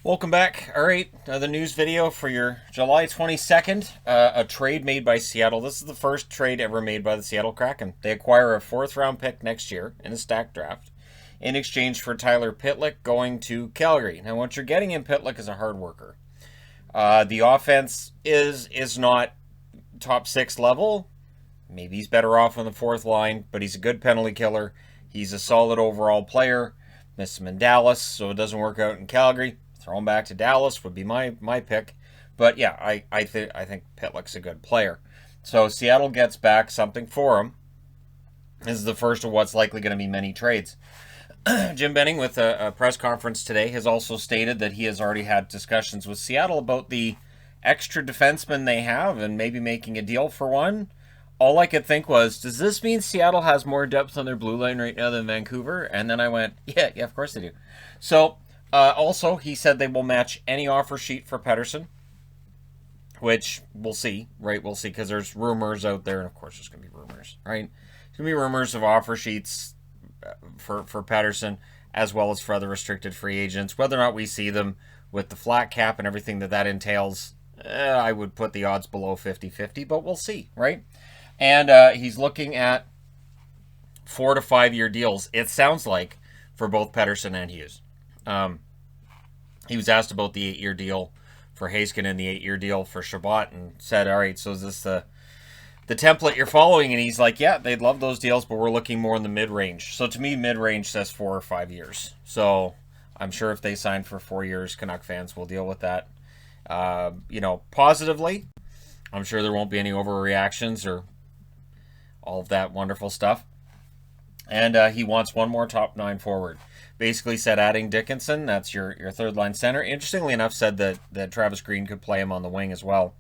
Welcome back. All right, another news video for your July 22nd. A trade made by Seattle. This is the first trade ever made by the Seattle Kraken. They acquire a fourth-round pick next year in a stacked draft in exchange for Tyler Pitlick going to Calgary. Now, what you're getting in Pitlick is a hard worker. The offense is not top six level. Maybe he's better off on the fourth line, but he's a good penalty killer. He's a solid overall player. Missed him in Dallas, so it doesn't work out in Calgary. Throw him back to Dallas would be my pick. But yeah, I think Pitlick's a good player. So Seattle gets back something for him. This is the first of what's likely going to be many trades. Jim Benning, with a press conference today, has also stated that he has already had discussions with Seattle about the extra defensemen they have and maybe making a deal for one. All I could think was, does this mean Seattle has more depth on their blue line right now than Vancouver? And then I went, yeah, of course they do. So also, he said they will match any offer sheet for Pettersson, which we'll see, right? We'll see, because there's rumors out there, and of course there's going to be rumors, right? There's going to be rumors of offer sheets for Pettersson, as well as for other restricted free agents. Whether or not we see them with the flat cap and everything that entails, I would put the odds below 50-50, but we'll see, right? And he's looking at 4 to 5 year deals, it sounds like, for both Pettersson and Hughes. He was asked about the 8-year deal for Haskin and the 8-year deal for Shabbat, and said, all right, so is this the template you're following? And he's like, yeah, they'd love those deals, but we're looking more in the mid-range. So to me, mid-range says 4 or 5 years. So I'm sure if they sign for 4 years, Canuck fans will deal with that, positively. I'm sure there won't be any overreactions or all of that wonderful stuff. And he wants one more top 9 forward. Basically said adding Dickinson, that's your third line center. Interestingly enough, said that Travis Green could play him on the wing as well.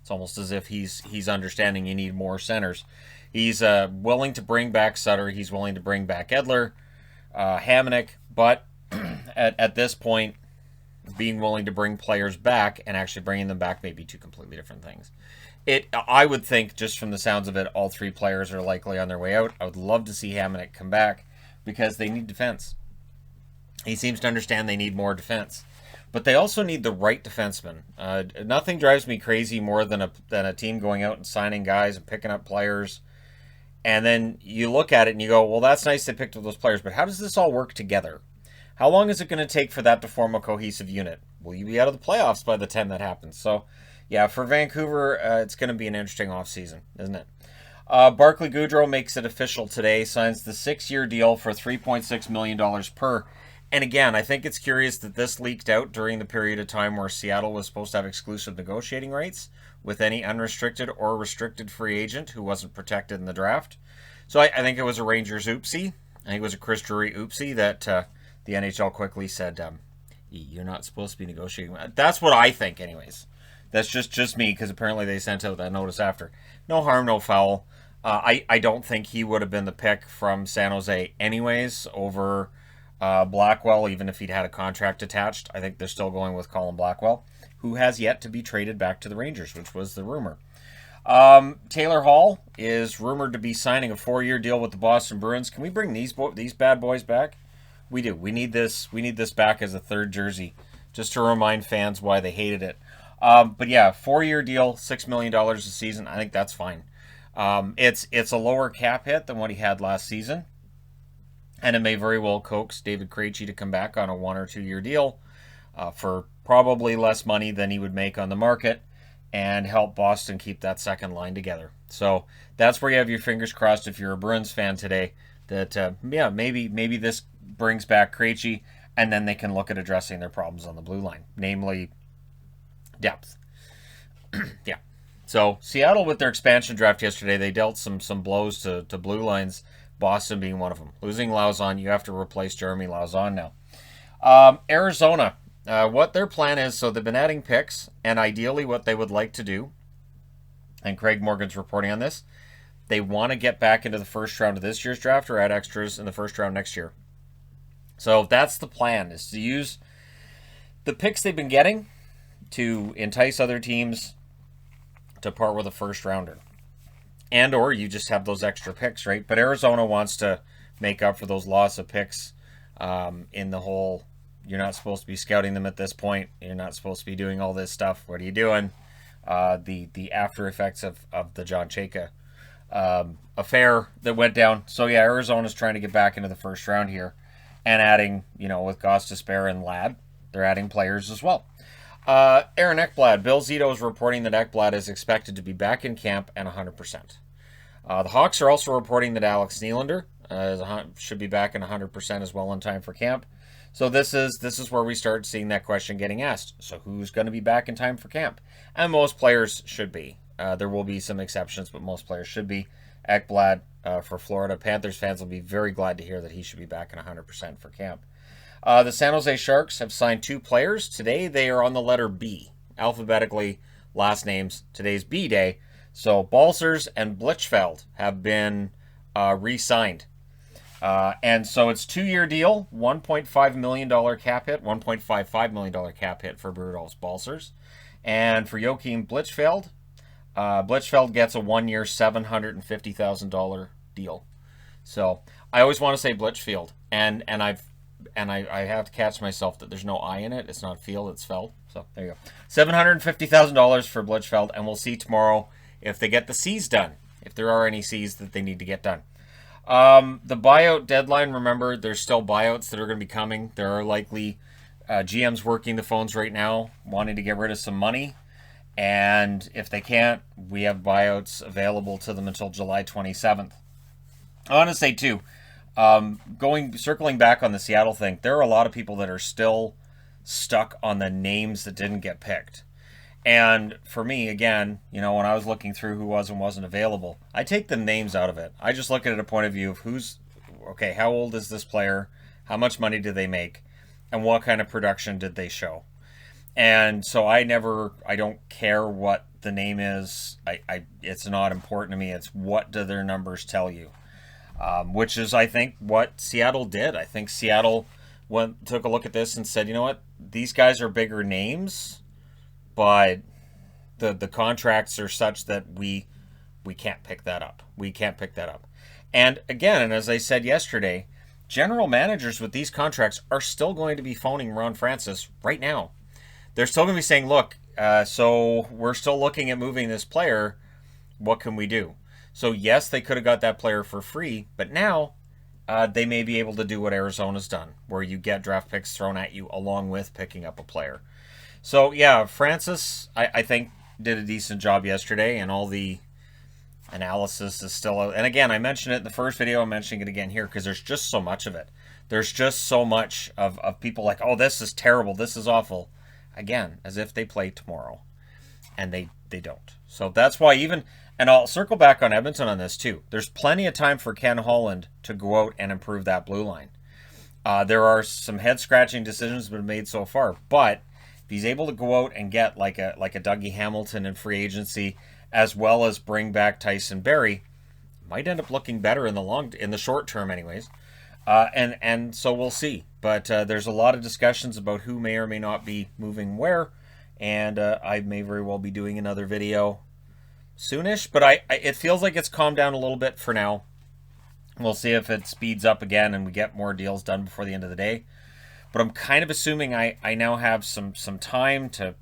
It's almost as if he's understanding you need more centers. He's willing to bring back Sutter. He's willing to bring back Edler, Hamonic, but at this point, being willing to bring players back and actually bringing them back may be two completely different things. I would think, just from the sounds of it, all 3 players are likely on their way out. I would love to see Hamonic come back because they need defense. He seems to understand they need more defense. But they also need the right defenseman. Nothing drives me crazy more than a team going out and signing guys and picking up players. And then you look at it and you go, well, that's nice they picked up those players, but how does this all work together? How long is it going to take for that to form a cohesive unit? Will you be out of the playoffs by the time that happens? So, yeah, for Vancouver, it's going to be an interesting offseason, isn't it? Barclay Goodrow makes it official today, signs the 6-year deal for $3.6 million per. And again, I think it's curious that this leaked out during the period of time where Seattle was supposed to have exclusive negotiating rights with any unrestricted or restricted free agent who wasn't protected in the draft. So I think it was a Rangers oopsie. I think it was a Chris Drury oopsie that the NHL quickly said, you're not supposed to be negotiating. That's what I think anyways. That's just me, because apparently they sent out that notice after. No harm, no foul. I don't think he would have been the pick from San Jose anyways over Blackwell, even if he'd had a contract attached. I think they're still going with Colin Blackwell, who has yet to be traded back to the Rangers, which was the rumor. Taylor Hall is rumored to be signing a 4-year deal with the Boston Bruins. Can we bring these bad boys back? We do. We need this back as a third jersey, just to remind fans why they hated it. But yeah, 4-year deal, $6 million a season. I think that's fine. It's a lower cap hit than what he had last season. And it may very well coax David Krejci to come back on a 1 or 2 year deal for probably less money than he would make on the market, and help Boston keep that second line together. So that's where you have your fingers crossed if you're a Bruins fan today, that maybe this brings back Krejci, and then they can look at addressing their problems on the blue line, namely depth. Yeah. So Seattle, with their expansion draft yesterday, they dealt some blows to blue lines, Boston being one of them. Losing Lauzon, you have to replace Jeremy Lauzon now. Arizona, what their plan is, so they've been adding picks, and ideally what they would like to do, and Craig Morgan's reporting on this, they want to get back into the first round of this year's draft or add extras in the first round next year. So that's the plan, is to use the picks they've been getting to entice other teams to part with a first rounder. And or you just have those extra picks, right? But Arizona wants to make up for those loss of picks in the whole You're not supposed to be scouting them at this point. You're not supposed to be doing all this stuff. What are you doing? The after effects of the John Chayka affair that went down. So yeah, Arizona's trying to get back into the first round here, and adding, with Gostisbehere and Ladd, they're adding players as well. Aaron Ekblad. Bill Zito is reporting that Ekblad is expected to be back in camp and 100%. The Hawks are also reporting that Alex Nylander should be back in 100% as well in time for camp. So this is where we start seeing that question getting asked. So who's going to be back in time for camp? And most players should be. There will be some exceptions, but most players should be. Ekblad for Florida. Panthers fans will be very glad to hear that he should be back in 100% for camp. The San Jose Sharks have signed 2 players. Today they are on the letter B. Alphabetically, last names. Today's B day. So Balcers and Blichfeld have been re-signed. And so it's 2-year deal, $1.5 million cap hit, $1.55 million cap hit for Rudolph Balcers. And for Joachim Blichfeld, Blichfeld gets a 1-year, $750,000 deal. So I always want to say Blichfeld, and I have to catch myself that there's no I in it. It's not field, it's Feld. So there you go. $750,000 for Blichfeld, and we'll see tomorrow if they get the C's done, if there are any C's that they need to get done. The buyout deadline, remember, there's still buyouts that are going to be coming. There are likely GMs working the phones right now, wanting to get rid of some money. And if they can't, we have buyouts available to them until July 27th. I want to say, too, circling back on the Seattle thing, there are a lot of people that are still stuck on the names that didn't get picked. And for me, again, when I was looking through who was and wasn't available, I take the names out of it. I just look at it at a point of view of how old is this player, how much money did they make, and what kind of production did they show. And so I don't care what the name is. It's not important to me. It's what do their numbers tell you, which is, I think, what Seattle did. I think Seattle took a look at this and said, you know what, these guys are bigger names, but the contracts are such that we can't pick that up. We can't pick that up. And again, and as I said yesterday, general managers with these contracts are still going to be phoning Ron Francis right now. They're still going to be saying, look, so we're still looking at moving this player. What can we do? So yes, they could have got that player for free, but now they may be able to do what Arizona's done, where you get draft picks thrown at you along with picking up a player. So, yeah, Francis, I think, did a decent job yesterday, and all the analysis is still out. And again, I mentioned it in the first video. I'm mentioning it again here because there's just so much of it. There's just so much of people like, oh, this is terrible, this is awful. Again, as if they play tomorrow. And they don't. So that's why and I'll circle back on Edmonton on this too. There's plenty of time for Ken Holland to go out and improve that blue line. There are some head-scratching decisions been made so far, but if he's able to go out and get like a Dougie Hamilton in free agency, as well as bring back Tyson Barrie, might end up looking better in the short term, anyways. And so we'll see. But there's a lot of discussions about who may or may not be moving where, and I may very well be doing another video soonish. But it feels like it's calmed down a little bit for now. We'll see if it speeds up again and we get more deals done before the end of the day. But I'm kind of assuming I now have some time to,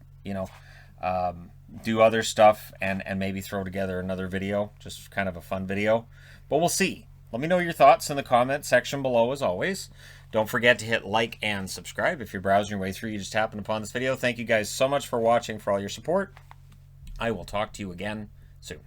do other stuff and maybe throw together another video, just kind of a fun video. But we'll see. Let me know your thoughts in the comment section below, as always. Don't forget to hit like and subscribe. If you're browsing your way through, you just happened upon this video. Thank you guys so much for watching, for all your support. I will talk to you again soon.